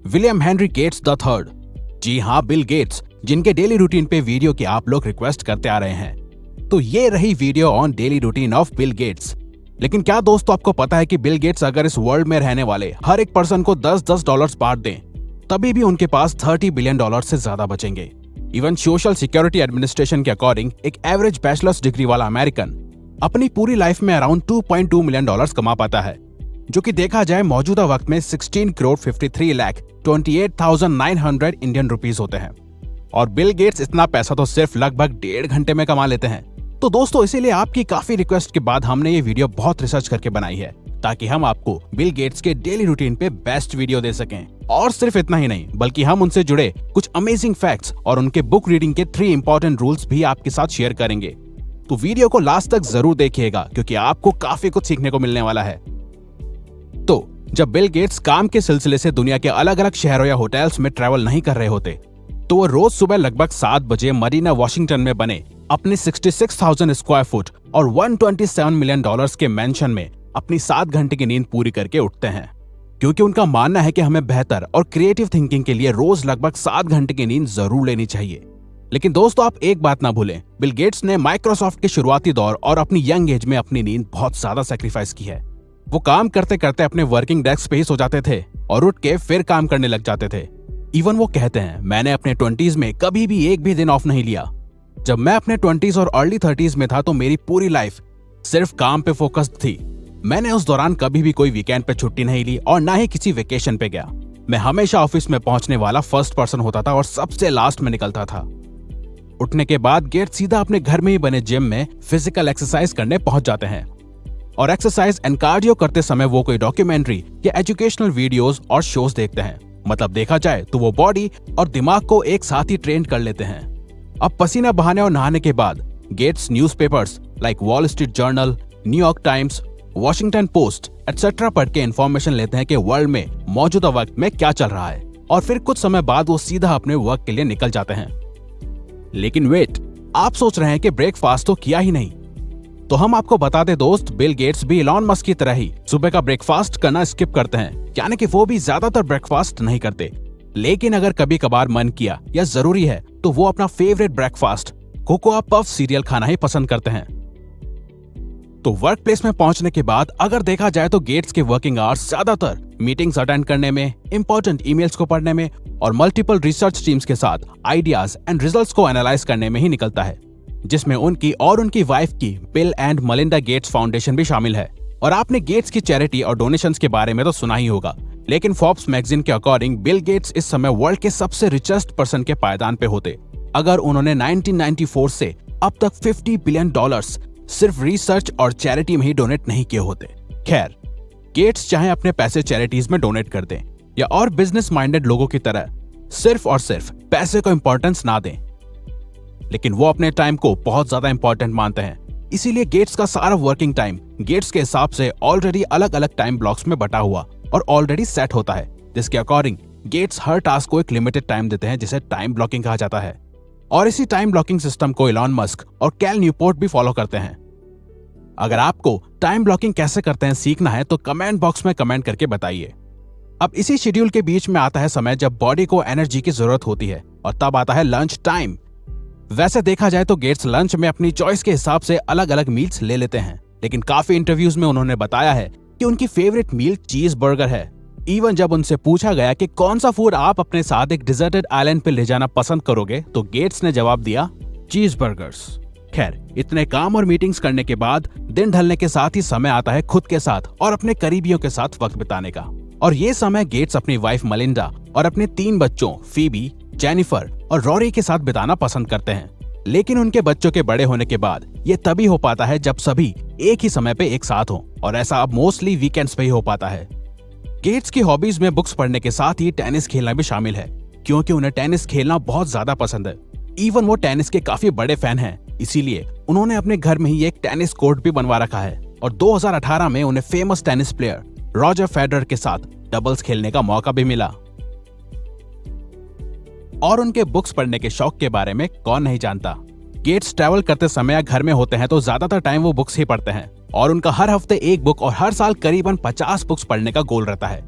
William Henry Gates the third. जी हाँ, Bill Gates, जिनके डेली रूटीन पे वीडियो की आप लोग रिक्वेस्ट करते आ रहे हैं। तो ये रही video on daily routine of Bill Gates. लेकिन क्या दोस्तों आपको पता है कि बिल गेट्स अगर इस वर्ल्ड में रहने वाले हर एक पर्सन को 10-10 डॉलर्स बांट दें, तभी भी उनके पास $30 बिलियन से ज्यादा बचेंगे। इवन सोशल सिक्योरिटी एडमिनिस्ट्रेशन के अकॉर्डिंग एक एवरेज बैचलर्स डिग्री वाला अमेरिकन अपनी पूरी लाइफ में अराउंड $2.2 मिलियन कमा पाता है, जो कि देखा जाए मौजूदा वक्त में 16,53,28,900 इंडियन रुपीस होते हैं। और बिल गेट्स इतना पैसा तो सिर्फ लगभग 1.5 घंटे में कमा लेते हैं। तो दोस्तों इसीलिए आपकी काफी रिक्वेस्ट के बाद हमने ये वीडियो बहुत रिसर्च करके बनाई है, ताकि हम आपको बिल गेट्स के डेली रूटीन पे बेस्ट वीडियो दे सकें। और सिर्फ इतना ही नहीं, बल्कि हम उनसे जुड़े कुछ अमेजिंग फैक्ट्स और उनके बुक रीडिंग के 3 इंपॉर्टेंट रूल्स भी आपके साथ शेयर करेंगे। तो वीडियो को लास्ट तक जरूर देखिएगा, क्योंकि आपको काफी कुछ सीखने को मिलने वाला है। तो जब बिल गेट्स काम के सिलसिले से दुनिया के अलग अलग शहरों या होटल्स में ट्रैवल नहीं कर रहे होते, तो वो रोज सुबह लगभग 7 बजे मरीना वाशिंगटन में बने अपने 66,000 स्क्वायर फुट और $127 मिलियन के मैंशन में अपनी 7 घंटे की नींद पूरी करके उठते हैं, क्योंकि उनका मानना है कि हमें बेहतर और क्रिएटिव थिंकिंग के लिए रोज लगभग 7 घंटे की नींद जरूर लेनी चाहिए। लेकिन दोस्तों आप एक बात ना भूलें, बिल गेट्स ने माइक्रोसॉफ्ट के शुरुआती दौर और अपनी यंग एज में अपनी नींद बहुत ज्यादा सैक्रिफाइस की है। वो काम करते करते अपने वर्किंग डेस्क पे ही सो जाते थे और उठ के फिर काम करने लग जाते थे। इवन वो कहते हैं, मैंने अपने 20s में कभी भी एक भी दिन ऑफ नहीं लिया। जब मैं अपने 20s और अर्ली 30s में था तो मेरी पूरी लाइफ सिर्फ काम पे फोकस्ड थी। मैंने उस दौरान कभी भी कोई वीकेंड पे छुट्टी नहीं ली और ना ही किसी वेकेशन पे गया। मैं हमेशा ऑफिस में पहुंचने वाला फर्स्ट पर्सन होता था और सबसे लास्ट में निकलता था। उठने के बाद गेट्स सीधा अपने घर में ही बने जिम में फिजिकल एक्सरसाइज करने पहुंच जाते हैं। और एक्सरसाइज एंड कार्डियो करते समय वो कोई डॉक्यूमेंट्री या एजुकेशनल वीडियोस और शोज देखते हैं। मतलब देखा जाए तो वो बॉडी और दिमाग को एक साथ ही ट्रेन कर लेते हैं। अब पसीना बहाने और नहाने के बाद Gates newspapers like Wall Street Journal, New York Times, Washington Post etcetera पढ़ के इन्फॉर्मेशन लेते हैं कि वर्ल्ड में मौजूदा वक्त में क्या चल रहा है, और फिर कुछ समय बाद वो सीधा अपने वर्क के लिए निकल जाते हैं। लेकिन वेट, आप सोच रहे हैं कि ब्रेकफास्ट तो किया ही नहीं। तो हम आपको बता दें दोस्त, बिल गेट्स भी इलॉन मस्क की तरह ही सुबह का ब्रेकफास्ट करना स्किप करते हैं, यानी कि वो भी ज्यादातर ब्रेकफास्ट नहीं करते। लेकिन अगर कभी कभार मन किया या जरूरी है तो वो अपना favourite breakfast cocoa puff serial खाना ही पसंद करते हैं। तो वर्क प्लेस में पहुंचने के बाद अगर देखा जाए तो गेट्स के वर्किंग आवर्स ज्यादातर मीटिंग्स अटेंड करने में, इंपॉर्टेंट ईमेल्स को पढ़ने में और मल्टीपल रिसर्च टीम्स के साथ आइडियाज एंड रिजल्ट्स को एनालाइज करने में ही निकलता है, जिसमें उनकी और उनकी वाइफ की Bill and Melinda Gates Foundation भी शामिल है। और आपने गेट्स की चैरिटी और डोनेशंस के बारे में तो सुना ही होगा, लेकिन फोर्ब्स मैगजीन के अकॉर्डिंग बिल गेट्स इस समय वर्ल्ड के सबसे रिचेस्ट पर्सन के पायदान पे होते, अगर उन्होंने 1994 से अब तक $50 बिलियन सिर्फ रिसर्च और चैरिटी में ही डोनेट नहीं किए होते। खैर, गेट्स चाहे अपने पैसे चैरिटीज में डोनेट कर दें या और बिजनेस माइंडेड लोगों की तरह सिर्फ और सिर्फ पैसे को इंपॉर्टेंस ना दें, लेकिन वो अपने टाइम को बहुत ज्यादा इंपॉर्टेंट मानते हैं। इसीलिए गेट्स का सारा वर्किंग टाइम गेट्स के हिसाब से ऑलरेडी अलग अलग टाइम ब्लॉक्स में बटा हुआ और ऑलरेडी सेट होता है, जिसके अकॉर्डिंग गेट्स हर टास्क को एक लिमिटेड टाइम देते हैं, जिसे टाइम ब्लॉकिंग कहा जाता है। और इसी टाइम ब्लॉकिंग सिस्टम को इलॉन मस्क और कैल न्यूपोर्ट भी फॉलो करते हैं। अगर आपको टाइम ब्लॉकिंग कैसे करते हैं सीखना है तो कमेंट बॉक्स में कमेंट करके बताइए। अब इसी शेड्यूल के बीच में आता है समय जब बॉडी को एनर्जी की जरूरत होती है, और तब आता है लंच टाइम। वैसे देखा जाए तो गेट्स लंच में अपनी चॉइस के हिसाब से अलग अलग मील्स ले लेते हैं, लेकिन काफी इंटरव्यूज में उन्होंने बताया है कि उनकी फेवरेट मील चीज बर्गर है। इवन जब उनसे पूछा गया कि कौन सा फूड आप अपने साथ एक डिजर्टेड आइलैंड पे ले जाना पसंद करोगे, तो गेट्स ने जवाब दिया, चीज बर्गर्स। खैर, इतने काम और मीटिंग्स करने के बाद दिन ढलने के साथ ही समय आता है खुद के साथ और अपने करीबियों के साथ वक्त बिताने का। और ये समय गेट्स अपनी वाइफ मलिंडा और अपने 3 बच्चों फीबी, जेनिफर और रॉरी के साथ बिताना पसंद करते हैं। लेकिन उनके बच्चों के बड़े होने के बाद ये तभी हो पाता है जब सभी एक ही समय पे एक साथ हों, और ऐसा अब मोस्टली वीकेंड्स पे ही हो पाता है। गेट्स की हॉबीज में बुक्स पढ़ने के साथ ही टेनिस खेलना भी शामिल है, क्योंकि उन्हें टेनिस खेलना बहुत ज्यादा पसंद है। इवन वो टेनिस के काफी बड़े फैन हैं, इसीलिए उन्होंने अपने घर में ही एक टेनिस कोर्ट भी बनवा रखा है। और 2018 में उन्हें famous tennis player Roger Federer के साथ डबल्स खेलने का मौका भी मिला। और उनके बुक्स पढ़ने के शौक के बारे में कौन नहीं जानता। गेट्स ट्रैवल करते समय या घर में होते हैं तो ज्यादातर टाइम वो बुक्स ही पढ़ते हैं, और उनका हर हफ्ते एक बुक और हर साल करीबन 50 बुक्स पढ़ने का गोल रहता है।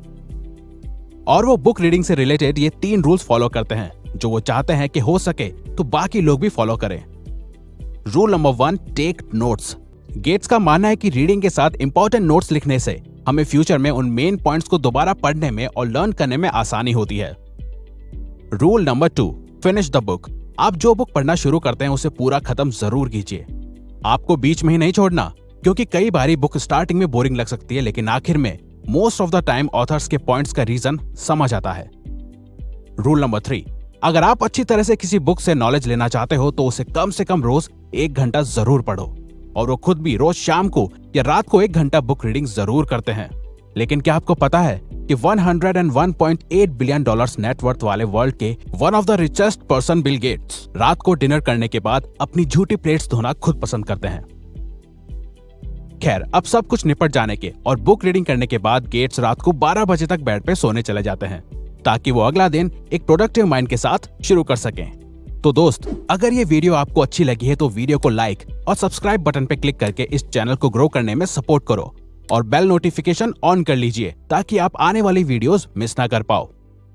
और वो बुक रीडिंग से रिलेटेड ये 3 रूल्स फॉलो करते हैं जो वो चाहते हैं कि हो सके तो बाकी लोग भी फॉलो करें। Rule number 1, take notes. Gates का मानना है कि रीडिंग के साथ इंपॉर्टेंट नोट्स लिखने से हमें फ्यूचर में उन मेन पॉइंट्स को दोबारा पढ़ने में और लर्न करने में आसानी होती है। Rule number 2, finish the book. आप जो बुक पढ़ना शुरू करते हैं उसे पूरा खत्म जरूर कीजिए। आपको बीच में ही नहीं छोड़ना, क्योंकि कई बारी बुक स्टार्टिंग में बोरिंग लग सकती है लेकिन आखिर में most of the time authors के पॉइंट्स का रीजन समझ आता है। रूल नंबर 3, अगर आप अच्छी तरह से किसी बुक से नॉलेज लेना चाहते हो तो उसे कम से कम रोज 1 घंटा जरूर पढ़ो। और वो खुद भी रोज शाम को या रात को 1 घंटा बुक रीडिंग जरूर करते हैं। लेकिन क्या आपको पता है कि 101.8 बिलियन डॉलर्स नेटवर्थ वाले वर्ल्ड के one of the richest person Bill Gates रात को डिनर करने के बाद अपनी झूठी प्लेट्स धोना खुद पसंद करते हैं। खैर, अब सब कुछ निपट जाने के और बुक रीडिंग करने के बाद गेट्स रात को 12 बजे तक बेड पे सोने चले जाते हैं ताकि वो अगला दिन एक प्रोडक्टिव माइंड के साथ शुरू कर सकें। तो दोस्त, अगर ये वीडियो आपको अच्छी लगी है तो वीडियो को लाइक और सब्सक्राइब बटन पे क्लिक करके इस चैनल को ग्रो करने में सपोर्ट करो और बेल नोटिफिकेशन ऑन कर लीजिए ताकि आप आने वाली वीडियोस मिस ना कर पाओ।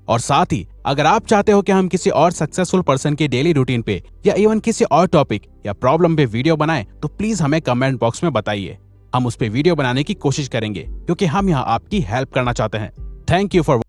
और साथ ही अगर आप चाहते हो कि हम किसी और सक्सेसफुल पर्सन के डेली रूटीन पे या इवन किसी और टॉपिक या प्रॉब्लम पे वीडियो बनाएं तो प्लीज हमें कमेंट बॉक्स में बताइए। हम उस पे वीडियो बनाने की कोशिश करेंगे क्योंकि हम यहाँ आपकी हेल्प करना चाहते हैं। Thank you for